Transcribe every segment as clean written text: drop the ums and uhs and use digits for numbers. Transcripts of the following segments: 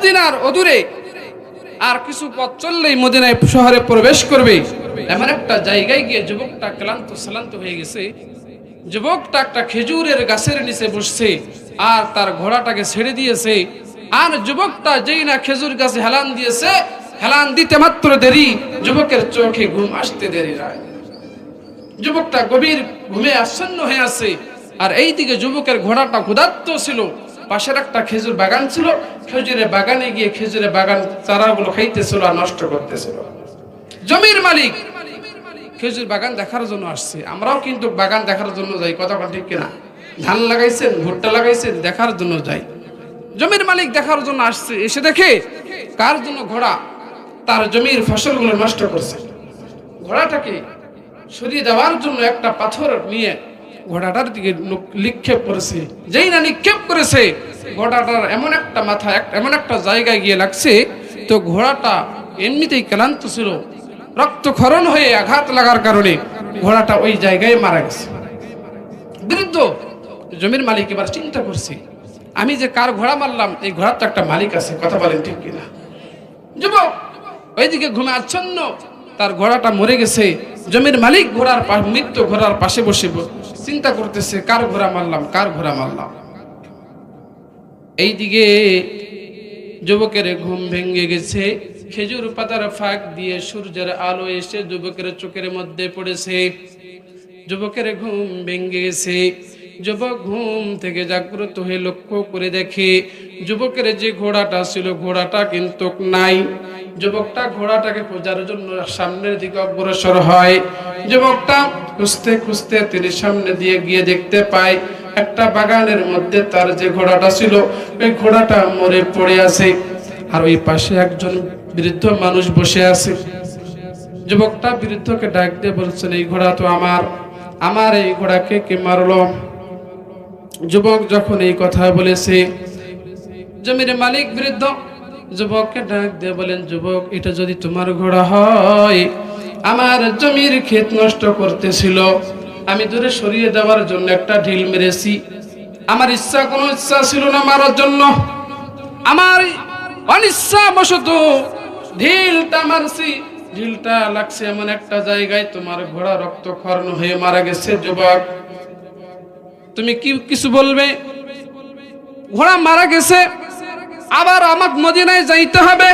মদিনার অদূরে আর কিছু পথ চললেই মদিনায় শহরে প্রবেশ করবে, এমন একটা জায়গায় গিয়ে যুবকটা ক্লান্ত শ্রান্ত হয়ে গেছে। যুবকটা একটা খেজুরের গাছের নিচে বসছে আর তার ঘোড়াটাকে ছেড়ে দিয়েছে। আর যুবকটা যেই না খেজুর গাছে হেলান দিয়েছে, হেলান দিতে মাত্র দেরি, যুবকের চোখে ঘুম আসতে দেরি নয়। যুবকটা গভীর ঘুমে আচ্ছন্ন হয়ে আছে। আর এইদিকে যুবকের ঘোড়াটা ক্ষুধার্ত ছিল। পাশের একটা খেজুর বাগান ছিল, খেজুরের বাগানে গিয়ে খেজুরের বাগান চারাগুলো খাইতেছিল আর নষ্ট করতেছিল। জমির মালিক খেজুর বাগান দেখার জন্য আসছে। আমরাও কিন্তু বাগান দেখার জন্য যাই, কথা ঠিক কিনা? ধান লাগাইছেন, ভুট্টা লাগাইছেন, দেখার জন্য যাই। জমির মালিক দেখার জন্য আসছে, এসে দেখে কার জন্য ঘোড়া তার জমির ফসলগুলো নষ্ট করছে। ঘোড়াটাকে সরিয়ে দেওয়ার জন্য একটা পাথর নিয়ে ঘোড়াটার দিকে নিক্ষেপ করেছে। যেই না নিক্ষেপ করেছে, ঘোড়াটার এমন একটা মাথা এমন একটা জায়গায় গিয়ে লাগছে, তো ঘোড়াটা এমনিতেই ক্লান্ত ছিল, রক্তক্ষরণ হয়ে আঘাত লাগার কারণে ঘোড়াটা ওই জায়গায় মারা গেছে। বৃদ্ধ জমির মালিক এবার চিন্তা করছে, আমি যে কার ঘোড়া মারলাম, এই ঘোড়ার তো একটা মালিক আছে, কথা বলেন ঠিক কিনা? যুবক ওইদিকে ঘুমে আচ্ছন্ন, তার ঘোড়াটা মরে গেছে। জমির মালিক মৃত্যু ঘোড়ার পাশে বসে চিন্তা করতেছে, কার ঘোড়া মারলাম, কার ঘোড়া মারলাম। এইদিকে যুবকের ঘুম ভেঙে গেছে। খেজুর পাতার ফাঁক দিয়ে সূর্যের আলো এসে যুবকের চোখের মধ্যে পড়েছে। যুবকের ঘুম ভেঙে গেছে। যুবক ঘুম থেকে জাগ্রত হয়ে লক্ষ্য করে দেখে যুবকের যে ঘোড়াটা ছিল, ঘোড়াটা কিন্তু নাই। যুবকটা ঘোড়াটাকে খোঁজার জন্য সামনের দিকে অগ্রসর হয়। যুবকটা খুঁজতে খুঁজতে তিনি সামনে দিয়ে গিয়ে দেখতে পায় একটা বাগানের মধ্যে তার যে ঘোড়াটা ছিল, ওই ঘোড়াটা মরে পড়ে আছে। আর ওই পাশে একজন বৃদ্ধ মানুষ বসে আছে। যুবকটা বৃদ্ধকে ডাক দিয়ে বলছেন, এই ঘোড়া তো আমার এই ঘোড়াকে কে মারলো? যুবক যখন এই কথা বলেছে, জমির মালিক বৃদ্ধ যুবককে ডাক দিয়ে বলেন, যুবক, এটা যদি তোমার ঘোড়া হয়, আমার জমির ক্ষেত নষ্ট করতেছিল, আমি দূরে সরিয়ে দেওয়ার জন্য একটা ঢিল মেরেছি। আমার কোনো ইচ্ছা ছিল না মারার জন্য, আমার অনিচ্ছা বশত ঢিলটা মারছি। ঢিলটা লাগছে এমন একটা জায়গায়, তোমার ঘোড়া রক্তক্ষরণ হয়ে মারা গেছে। যুবক, তুমি কি কিছু বলবে? ঘোড়া মারা গেছে, আবার আমাকে মদিনায় যাইতে হবে,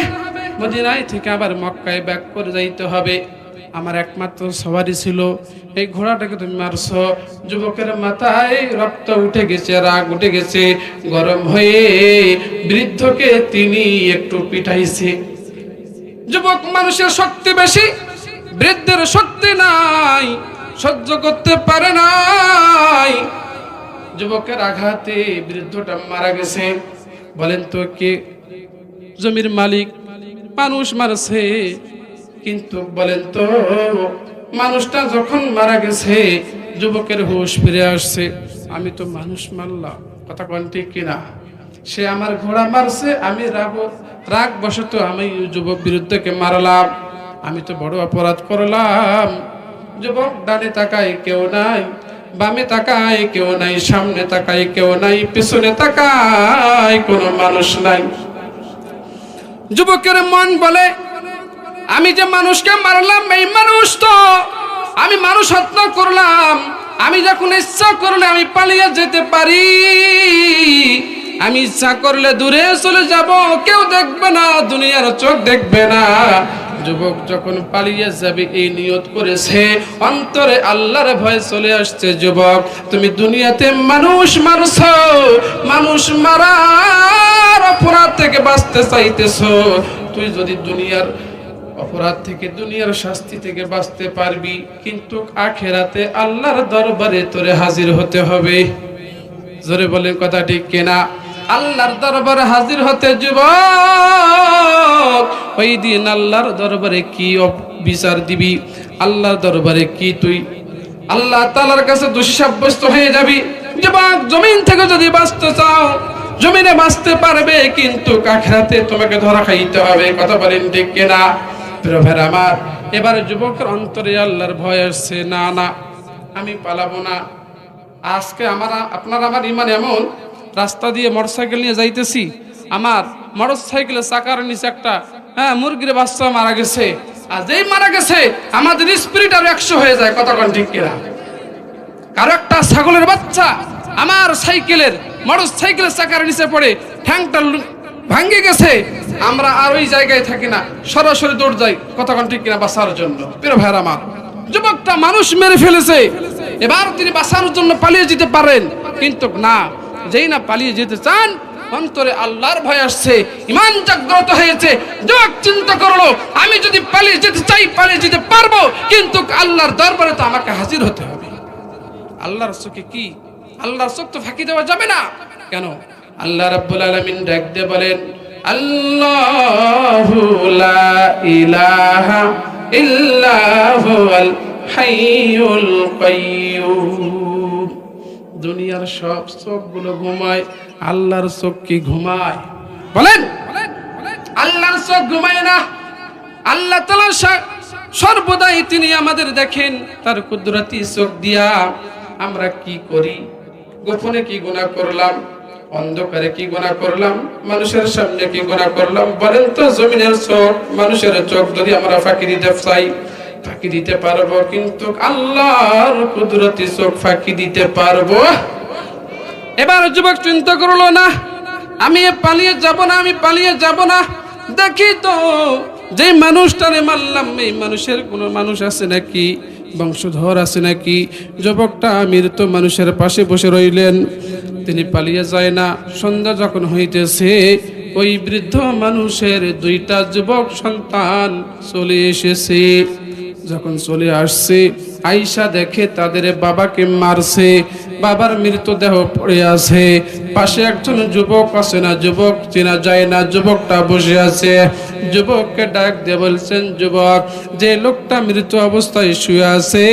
মদিনায় থেকে আবার মক্কায় ব্যাক করে যাইতে হবে। আমার একমাত্র সওয়ারি ছিল, এই ঘোড়াটাকে তুমি মারছো। যুবকের মাথায় রক্ত উঠে গেছে, রাগ উঠে গেছে, গরম হয়ে বৃদ্ধকে তিনি একটু পিটাইছে। যুবক মানুষের শক্তি বেশি, বৃদ্ধের শক্তি নাই, সহ্য করতে পারে নাই। যুবকের আঘাতে বৃদ্ধটা মারা গেছে। বলেন তো কে? জমির মালিক মানুষ মারছে, কিন্তু বলেন তো মানুষটা যখন মারা গেছে যুবকের হুঁশ ফিরে আসছে। আমি তো মানুষ মারলাম, কথা কোন ঠিক কিনা? সে আমার ঘোড়া মারছে, আমি রাগ বশত আমি যুবক বিরুদ্ধকে মারলাম, আমি তো বড় অপরাধ করলাম। যুবক ডানে তাকায় কেউ নাই, বামে তাকায় কেউ নাই, সামনে তাকায় কেউ নাই, পিছনে তাকায় কোনো মানুষ নাই। যুবকের মন বলে, আমি যে মানুষকে মারলাম, এই মানুষ তো আমি মানুষ হত্যা করলাম। আমি যখন ইচ্ছা করলে আমি পালিয়ে যেতে পারি, আমি ইচ্ছা করলে দূরে চলে যাব, কেউ দেখবে না, দুনিয়ার চোখ দেখবে না। যুবক যখন পালিয়ে যাবে এই নিয়ত করেছে, অন্তরে আল্লাহর ভয় চলে আসছে। যুবক, তুমি দুনিয়াতে মানুষ মারছো, মানুষ মারার অপরাধ থেকে বাঁচতে চাইতেছো। তুই যদি দুনিয়ার অপরাধ থেকে, দুনিয়ার শাস্তি থেকে বাঁচতে পারবি, কিন্তু আখিরাতে আল্লাহর দরবারে তোরে হাজির হতে হবে। জোরে বলেন, কথা ঠিক কিনা? আল্লাহর দরবারে হাজির হতে যুবক, ওই দিন আল্লাহর দরবারে কি বিচার দিবি? আল্লাহর দরবারে কি তুই আল্লাহ তাআলার কাছে দোষী সাব্যস্ত হয়ে যাবি? যুবক, জমিন থেকে যদি বাঁচতে চাও, জমিনে বাঁচতে পারবে, কিন্তু আখিরাতে তোমাকে ধরা খাইতে হবে। কথা বলেন ঠিক কিনা? প্রিয় ভাইরা আমার, এবারে যুবকের অন্তরে আল্লাহর ভয় আসছে। না না, আমি পালাবো না। আজকে আপনার আমার ইমান এমন, রাস্তা দিয়ে মোটরসাইকেল নিয়ে যাইতেছি, আমার মোটর সাইকেলের চাকার নিচে একটা মুরগির বাচ্চা মারা গেছে, আর যেই মারা গেছে আমাদের স্পিরিট আর 100 হয়ে যায়। কথা কোন ঠিক কিনা? কারো একটা ছাগলের বাচ্চা আমার সাইকেলের মোটর সাইকেলের চাকার নিচে পড়ে ঠ্যাংটা ভাঙ্গে গেছে, আমরা আর ওই জায়গায় থাকি না, সরাসরি দৌড় যাই। কথা কোন ঠিক কিনা? বাঁচার জন্য। প্রিয় ভাইরা আমার, যুবকটা মানুষ মেরে ফেলেছে, এবার তিনি বাঁচানোর জন্য পালিয়ে যেতে পারেন, কিন্তু না, যেই না পালিয়ে যেতে চান, অন্তরে আল্লাহর ভয় আসছে, ঈমান জাগ্রত হয়েছে। যুবক চিন্তা করলো, আমি যদি পালিয়ে যেতে চাই পালিয়ে যেতে পারবো, কিন্তু আল্লাহর দরবারে তো আমাকে হাজির হতে হবে। আল্লাহর চোখে কি? আল্লাহর চোখ তো ফাঁকি দেওয়া যাবে না। কেন? আল্লাহ রাব্বুল আলামিন ডাক দিয়ে বলেন, আল্লাহু লা ইলাহা ইল্লা হুয়াল হাইয়ুল কাইয়্যুম। দুনিয়ার সব চোখগুলো ঘুমায়, আল্লাহর চোখ কি ঘুমায়? বলেন, আল্লাহর চোখ ঘুমায় না। আল্লাহ তাআলা সর্বদাই তিনি আমাদের দেখেন তার কুদরতি চোখ দিয়া। আমরা কি করি? গোপনে কি গুনাহ করলাম, অন্ধকারে কি গুনাহ করলাম, মানুষের সামনে কি গুনাহ করলাম? বলেন তো, জমিনের চোখ, মানুষের চোখ যদি আমরা ফাঁকি দিতে চাই ফাঁকি দিতে পারবো, কিন্তু আল্লাহর কুদরতি চোখ ফাঁকি দিতে পারবো? এবার যুবক চিন্তা করলো, না আমি পালিয়ে যাব না, আমি পালিয়ে যাব না। দেখি তো যে মানুষটারে মারলাম, এই মানুষের কোনো মানুষ আছে নাকি, বংশধর আছে নাকি? যুবকটা মৃত মানুষের পাশে বসে রইলেন, তিনি পালিয়ে যায় না। সন্ধ্যা যখন হইতেছে, ওই বৃদ্ধ মানুষের 2টা যুবক সন্তান চলে এসেছে। যখন চলে আসছে, আয়েশা দেখে তাদের বাবাকে মারছে, বাবার মৃতদেহ পড়ে আছে, পাশে একজন যুবক আছে না, যুবক চেনা যায় না, যুবকটা বসে আছে। যুবককে ডাক দিয়ে বলছেন, যুবক, যে লোকটা মৃত অবস্থায় শুয়ে আছে,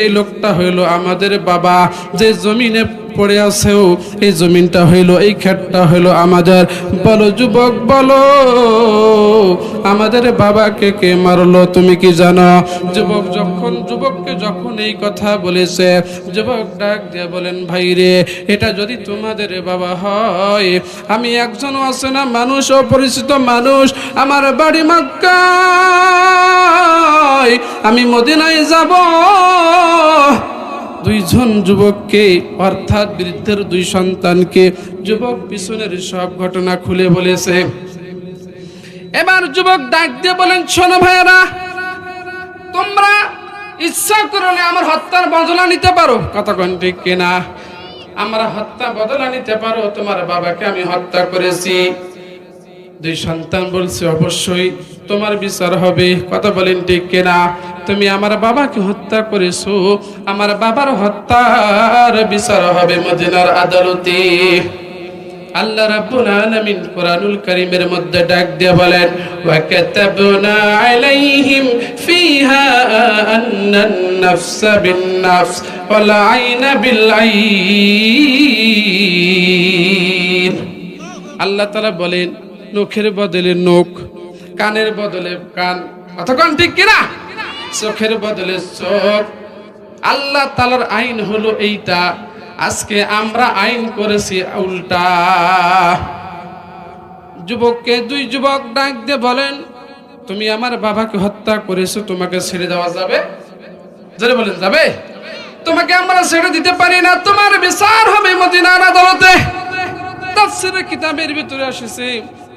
এই লোকটা হইল আমাদের বাবা। যে জমিনে পড়ে আছেও, এই জমিনটা হইল, এই ক্ষেতটা হইল আমাদের। বলো যুবক, বলো, আমাদের বাবাকে কে মারলো তুমি কি জানো? যুবককে যখন এই কথা বলেছে, যুবক ডাক দিয়ে বলেন, ভাই রে, এটা যদি তোমাদের বাবা হয়, আমি একজন আছে না মানুষ, অপরিচিত মানুষ, আমার বাড়ি মক্কায়, আমি মদিনায় যাব। 2 জন যুবককে, অর্থাৎ বৃদ্ধের 2 সন্তানকে, যুবক পিছনের সব ঘটনা খুলে বলেছে। এবার যুবক ডাক দিয়ে বলেন, শোনো ভাইয়েরা, তোমরা ইচ্ছা করলে আমার হত্যার বদলা নিতে পারো। কথা কোন ঠিক কিনা? আমরা হত্যা বদলা নিতে পারো, তোমার বাবাকে আমি হত্যা করেছি। 2 সন্তান বলছে, অবশ্যই তোমার বিচার হবে। কথা বলেন ঠিক কিনা? তুমি আমার বাবাকে হত্যা করেছো, আমার বাবার হত্যার বিচার হবে মদিনার আদালতে। আল্লাহ রাব্বুল আলামিন কোরআনুল কারীমের মধ্যে ডাক দিয়ে বলেন, ওয়া কাতাবনা আলাইহিম ফিহা আন্নান নাফসা বিন নাফস ওয়াল আইনা বিল আইন। আল্লাহ তাআলা বলেন, নখের বদলে নখ, কানের বদলে কান। কতক্ষণ ঠিক কিনা? চোখের বদলে চোখ। আল্লাহ তাআলার আইন হলো এইটা। আজকে আমরা আইন করেছি উল্টা। যুবককে 2 যুবক ডাক দিয়ে বলেন, তুমি আমার বাবাকে হত্যা করেছো, তোমাকে ছেড়ে দেওয়া যাবে? যারা বলেন যাবে? তোমাকে আমরা ছেড়ে দিতে পারি না, তোমার বিচার হবে মদিনার আদালতে। তাফসীরের কিতাবের ভিতরে এসেছে,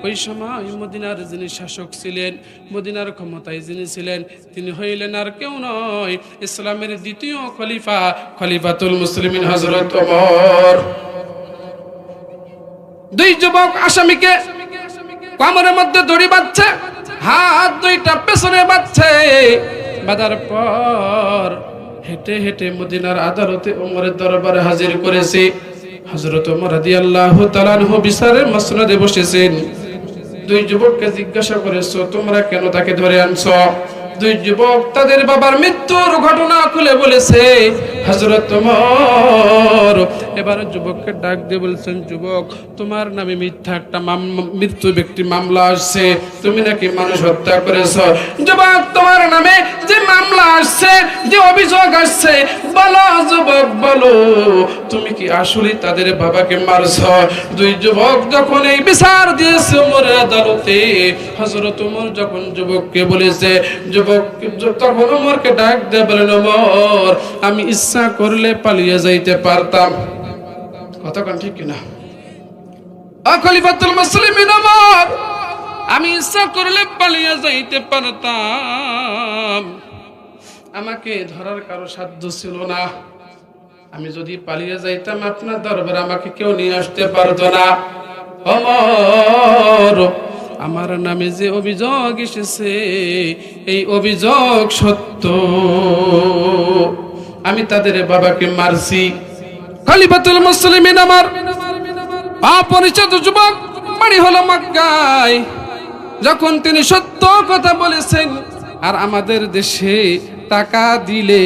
ওই সময় মদিনার যিনি শাসক ছিলেন, মদিনার ক্ষমতায় যিনি ছিলেন, তিনি হইলেন আর কেউ নয়, ইসলামের 2য় খলিফা, খলিফাতুল মুসলিমিন হযরত ওমর। 2 যুবক আসামিকে কোমরের মধ্যে দড়ি বাঁধছে, হাত 2টা পেছনে বাঁধছে। বাঁধার পর হেঁটে হেঁটে মদিনার আদালতে ওমরের দরবারে হাজির করেছে। হযরত ওমর রাদিয়াল্লাহু তাআলা আনহু বিচারের মসনদে বসেছেন। 2 যুবককে জিজ্ঞাসা করেছো, তোমরা কেন তাকে ধরে আনছো? 2 যুবক তাদের বাবার মৃত্যুর ঘটনা খুলে বলেছে। হযরত ওমর এবার যুবককে ডাক দিয়ে বলছেন, যুবক তোমার নামে মিথ্যা একটা মৃত্যু ব্যক্তি মামলা আসছে, তুমি নাকি মানুষ হত্যা করেছ। যুবক তোমার নামে যে মামলা আসছে, যে অভিযোগ আসছে, বলো যুবক বলো, তুমি কি আসলে তাদের বাবাকে মারছ? দুই যুবক যখন এই বিচার দিয়েছে ওমরের আদালতে, হযরত ওমর যখন যুবককে বলেছে, যুবক তখন ওমরকে ডাক দিয়ে বলেন, ওমর আমি ইচ্ছা করলে পালিয়ে যাইতে পারতাম। কথা কোন ঠিক কিনা? খলিফাতুল মুসলিমিন ওমর, আমি ইচ্ছা করলে পালিয়ে যাইতে পারতাম, আমাকে ধরার কারো সাধ্য ছিল না। আমি যদি পালিয়ে যাইতাম আপনার দরবারে আমাকে কেউ নিয়ে আসতে পারতো না। ওমর আমার নামে যে অভিযোগ এসেছে এই অভিযোগ সত্য, আমি তাদের বাবাকে মারছি। খলিফাতুল মুসলিমিন আমার অপরিচিত যুবক, বাড়ি হলো মক্কায়, যখন তিনি সত্য কথা বলেছেন, আর আমাদের দেশে টাকা দিলে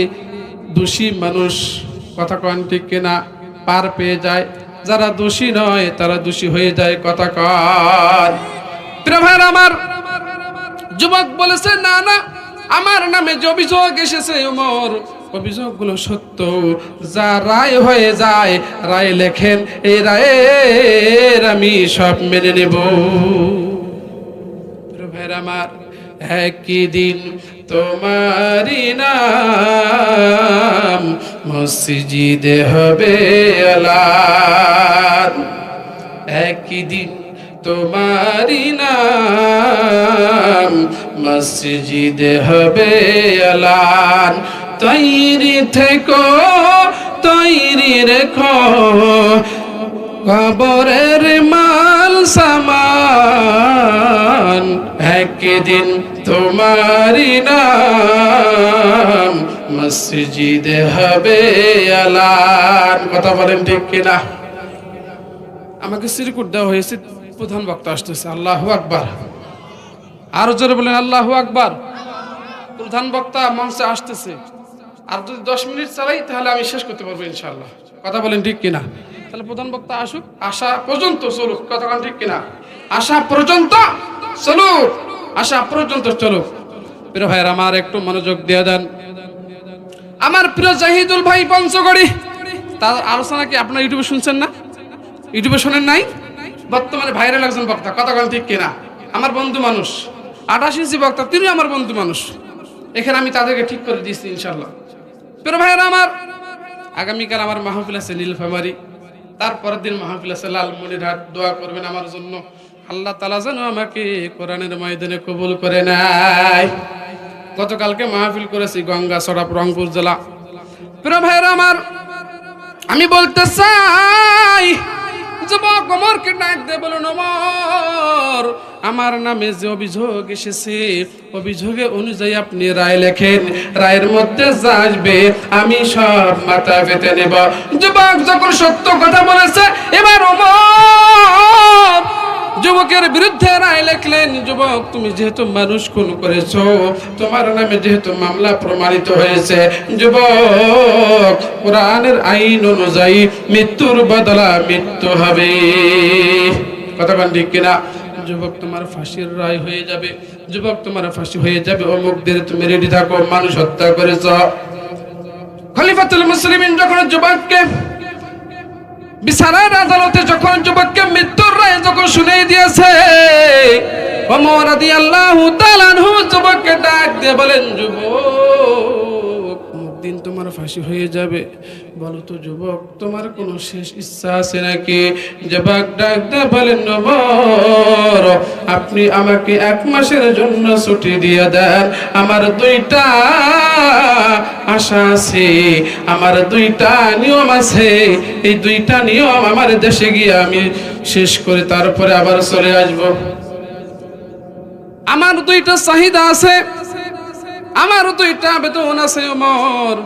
দোষী মানুষ, কথা কন ঠিক কিনা, পার পেয়ে যায়, যারা দোষী নয় তারা দোষী হয়ে যায়, কথা কন। প্রিয় ভাইরা আমার, যুবক বলেছে না না, আমার নামে যে অভিযোগ এসেছে ওমর, অভিযোগগুলো সত্য, যা রায় হয়ে যায় রায় লেখেন, এই রায়ের আমি সব মেনে নেব। প্রিয় ভাইরা আমার, একই দিন তোমারি নাম মসজিদে হবে এলান, একই দিন তোমারি নাম মসজিদে হবে এলান। তৈরি থেকো তৈরি রেখো কবরের মাল সামান, একদিন তোমারি নাম মসজিদে হবে এলান। কথা বলেন ঠিক কিনা? আমাকে সিরকুট দেওয়া হয়েছে, প্রধান বক্তা আসতেছে, আল্লাহু আকবার, আরো জোরে বলেন আল্লাহু আকবার। প্রধান বক্তা মঞ্চে আসতেছে, আর যদি 10 মিনিট চালাই তাহলে আমি শেষ করতে পারবো ইনশাআল্লাহ। কথা বলেন ঠিক কিনা? তাহলে প্রধান বক্তা আসুক, আসা পর্যন্ত চলুক, কথা বলেন ঠিক কিনা? আসা পর্যন্ত চলুক, আসা পর্যন্ত চলুক। প্রিয় ভাইয়ের আমার, একটু মনোযোগ দিয়ে দেন। আমার প্রিয় জাহিদুল ভাই পঞ্চগড়ি, তার আলোচনা কি আপনারা ইউটিউবে শুনছেন না? ইউটিউবে শোনেন নাই? বর্তমানে ভাইরাল একজন বক্তা, কথা বলেন ঠিক কিনা? আমার বন্ধু মানুষ, 28 ইঞ্চি বক্তা, তিনি আমার বন্ধু মানুষ। এখানে আমি তাদেরকে ঠিক করে দিয়েছি ইনশাআল্লাহ। প্রিয় ভাইয়েরা আমার, আগামীকাল আমার মাহফিল আছে নীলফামারী, তারপরের দিন মাহফিল আছে লালমনিরহাট। দোয়া করবেন আমার জন্য, আল্লাহ তাআলা যেন আমাকে কোরআনের ময়দানে কবুল করে নেয়। গতকালকে মাহফিল করেছি গঙ্গাচড়া, রংপুর জেলা। প্রিয় ভাইয়েরা আমার, আমি বলতে চাই, যুবক ওমরকে ডাক দিয়ে বলুন, ওমর আমার নামে যে অভিযোগ এসেছে, অভিযোগে অনুযায়ী আপনি রায় লেখেন, রায়ের মধ্যে যা আসবে আমি সব মাথা পেতে নেব। যুবক যখন সত্য কথা বলেছে, এবার ওমর যুবকের বিরুদ্ধে রায় লিখলেন। যুবক তুমি যেহেতু মানুষ খুন করেছো, তোমার নামে যেহেতু মামলা প্রমাণিত হয়েছে, যুবক কোরআনের আইন অনুযায়ী মৃত্যুর বদলা মৃত্যু হবে। কথা বলেন ঠিক কিনা? যুবক তোমার ফাঁসির রায় হয়ে যাবে, যুবক তোমার ফাঁসি হয়ে যাবে, অমুকদের তুমি রেডি থাকো, মানুষ হত্যা করেছ। খলিফাতুল মুসলিমিন যখন যুবককে বিচারের আদালতে যখন যুবককে মৃত্যুর রায় যখন শুনিয়ে দিয়েছে, ওমর রাদিয়াল্লাহু তাআলা আনহু যুবককে ডাক দিয়ে বলেন, যুবক দিন তোমার ফাঁসি হয়ে যাবে, বলো তো যুবক তোমার কোনো শেষ ইচ্ছা আছে নাকি? যুবক ডাক দিয়ে বলেন, ওমর আপনি আমাকে 1 মাসের জন্য ছুটি দিয়ে দেন, আমার 2টা আশা আছে, আমার 2টা নিয়ম আছে, এই 2টা নিয়ম আমার দেশে গিয়ে আমি শেষ করে তারপরে আবার চলে আসব। আমার 2টা চাহিদা আছে, আমার 2টা আবেদন আছে ওমর,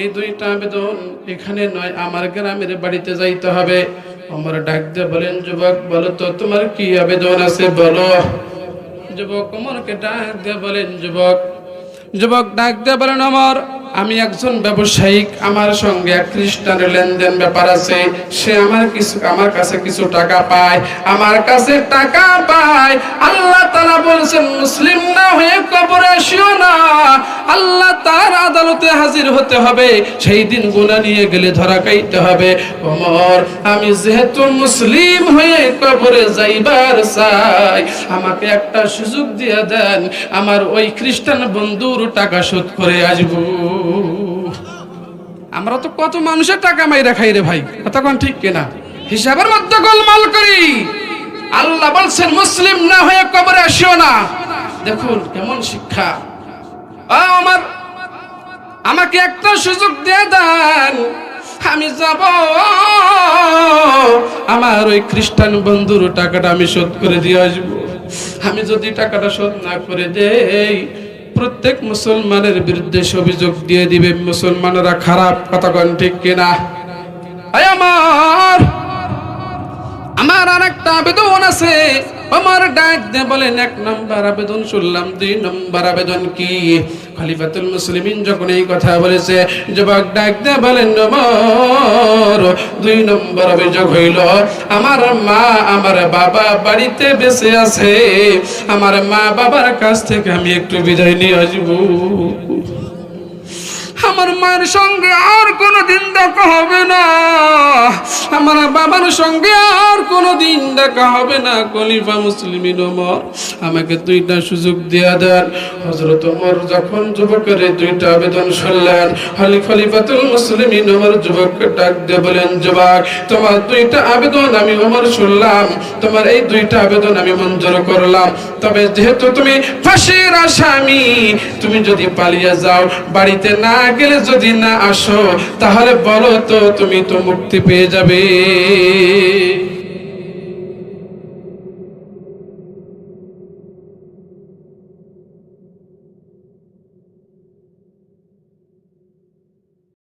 এই 2টা আবেদন এখানে নয়, আমার গ্রামের বাড়িতে যাইতে হবে। ওমর ডাক দিয়ে বলেন, যুবক বলো তো তোমার কি আবেদন আছে, বলো। যুবক ওমরকে ডাক দিয়ে বলেন, যুবক ডাক দিয়ে বলেন, ওমর আমি একজন ব্যবসায়িক, আমার সঙ্গে এক খ্রিস্টানের লেনদেন ব্যাপার আছে, সে আমার কাছে কিছু টাকা পায়, আমার কাছে টাকা পায়। আল্লাহ তাআলা বলেছেন মুসলিম না হয়ে কবরে আসিও না, আল্লাহ তার আদালতে হাজির হতে হবে, সেই দিন গুনাহ নিয়ে গেলে ধরা খাইতে হবে। ওমর, আমি যেহেতু মুসলিম হয়ে কবরে যাইবার চাই, আমাকে একটা সুযোগ দিয়ে দেন, আমার ওই খ্রিস্টান বন্ধুর টাকা শোধ করে আসবো। আমরা তো কত মানুষের টাকা মাইরা খাই রে ভাই, কতক্ষণ ঠিক কিনা, হিসাবের মধ্যে গোলমাল করি। আল্লাহ বলছেন মুসলিম না হয়ে কবরে আসিও না। দেখুন কেমন শিক্ষা। আমাকে একটা সুযোগ দিয়ে দেন, আমি যাব, আমার ওই খ্রিস্টান বন্ধুর টাকাটা আমি শোধ করে দিয়ে আসবো। আমি যদি টাকাটা শোধ না করে দেই, প্রত্যেক মুসলমানের বিরুদ্ধে অভিযোগ দিয়ে দিবে মুসলমানরা খারাপ, কতক্ষণ ঠিক কিনা। আমার আর একটা আবেদন আছে। আমার ডাক দিয়ে বলেন, 1 নম্বর আবেদন শুনলাম, 2 নম্বর আবেদন কি? খলিফাতুল মুসলিমিন যখন এই কথা বলেছে, যুবক ডাক দিয়ে বলেন, আমার 2 নম্বর অভিযোগ হইল, আমার মা আমার বাবা বাড়িতে বেঁচে আছে, আমার মা বাবার কাছ থেকে আমি একটু বিদায় নিয়ে আসবো। আমার মায়ের সঙ্গে আর কোনোদিন দেখা হবে না, আমার বাবার সঙ্গে আর কোনোদিন দেখা হবে না। খলিফা মুসলিমিন ওমর, আমাকে 2টা সুযোগ দেয়া দেন। হযরত ওমর যখন যুবকের 2টা আবেদন শুনলেন, খলিফাতুল মুসলিমিন ওমর যুবককে ডাক দিয়ে বলেন, যুবক, তোমার 2টা আবেদন আমি ওমর শুনলাম, তোমার এই 2টা আবেদন আমি মঞ্জুর করলাম। তবে যেহেতু তুমি ফাঁসির আসামি, তুমি যদি পালিয়ে যাও, বাড়িতে না গেলে যদি না আসো, তাহলে বলো তো তুমি তো মুক্তি পেয়ে যাবে।